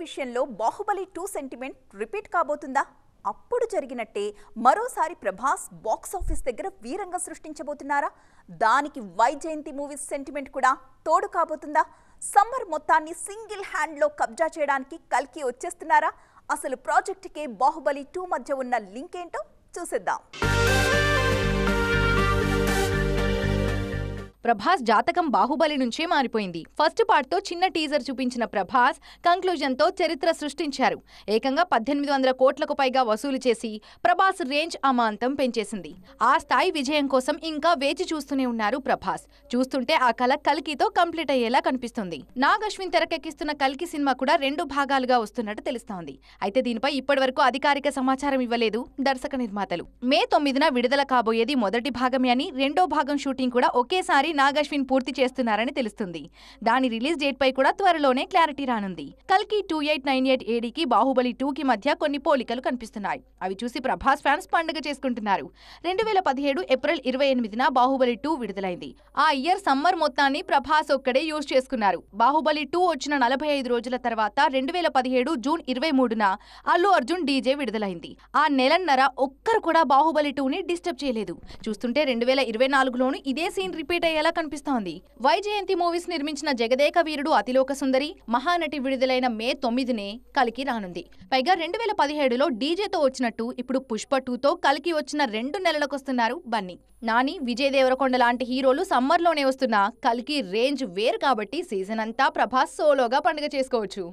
విషయంలో Baahubali 2 sentiment repeat కాబోతుందా? అప్పుడు జరిగినట్టే మరోసారి ప్రభాస్ బాక్స్ ఆఫీస్ దగ్గర వీరంగం సృష్టించబోతున్నారా? దానికి వైజయంతి మూవీస్ సెంటిమెంట్ కూడా తోడు కాబోతుందా? సమ్మర్ మొత్తాన్ని సింగిల్ హ్యాండ్లో కబ్జా చేయడానికి కల్కి వచ్చేస్తున్నారా? అసలు ప్రాజెక్టుకే బాహుబలి 2 మధ్య ఉన్న లింక్ ఏంటో చూసేద్దాం. ప్రభాస్ జాతకం బాహుబలి నుంచే మారిపోయింది. ఫస్ట్ పార్ట్ తో చిన్న టీజర్ చూపించిన ప్రభాస్ కంక్లూజన్ తో చరిత్ర సృష్టించారు. ఏకంగా 1800 కోట్లకు పైగా వసూలు చేసి ప్రభాస్ రేంజ్ అమాంతం పెంచేసింది. ఆ స్థాయి విజయం కోసం ఇంకా వేచి చూస్తూనే ఉన్నారు ప్రభాస్. చూస్తుంటే ఆ కళ కల్కితో కంప్లీట్ అయ్యేలా కనిపిస్తుంది. నాగ్ అశ్విన్ తెరకెక్కిస్తున్న కల్కి సినిమా కూడా 2 భాగాలుగా వస్తున్నట్టు తెలుస్తోంది. అయితే దీనిపై ఇప్పటివరకు అధికారిక సమాచారం ఇవ్వలేదు దర్శక నిర్మాతలు. మే 9న విడుదల కాబోయేది మొదటి భాగమే అని, రెండో భాగం షూటింగ్ కూడా ఒకేసారి నాగ్ అశ్విన్ పూర్తి చేస్తున్నారని తెలుస్తుంది. దాని రిలీజ్ డేట్ పై కూడా త్వరలోనే క్లారిటీ రానుంది. కల్కి 2898 ఏడీకి బాహుబలి 2కి మధ్య కొన్ని పోలికలు కనిపిస్తున్నాయి. అవి చూసి ప్రభాస్ ఫ్యాన్స్ పండుగ చేసుకుంటున్నారు. 2017 ఏప్రిల్ 28న బాహుబలి 2 విడుదలైంది. ఆ ఇయర్ సమ్మర్ మొత్తాన్ని ప్రభాస్ ఒక్కడే యూజ్ చేసుకున్నారు. బాహుబలి 2 వచ్చిన 45 రోజుల తర్వాత 2017 జూన్ 23న అల్లు అర్జున్ డీజే విడుదలైంది. ఆ నెలన్నర ఒక్కరు కూడా బాహుబలి 2ని డిస్టర్బ్ చేయలేదు. చూస్తుంటే 2024లోనూ ఇదే సీన్ రిపీట్ అయ్యేలా కనిపిస్తోంది. వైజయంతి మూవీస్ నిర్మించిన జగదేక వీరుడు అతిలోక సుందరి మహానటి విడుదలైన మే 9నే కల్కి రానుంది. పైగా 2017లో డీజేతో వచ్చినట్టు ఇప్పుడు పుష్ప 2తో కల్కి వచ్చిన 2 నెలలకొస్తున్నారు బన్నీ. నాని, విజయ్ దేవరకొండ లాంటి హీరోలు సమ్మర్లోనే వస్తున్న కల్కి రేంజ్ వేరు కాబట్టి సీజన్ అంతా ప్రభాస్ సోలోగా పండుగ చేసుకోవచ్చు.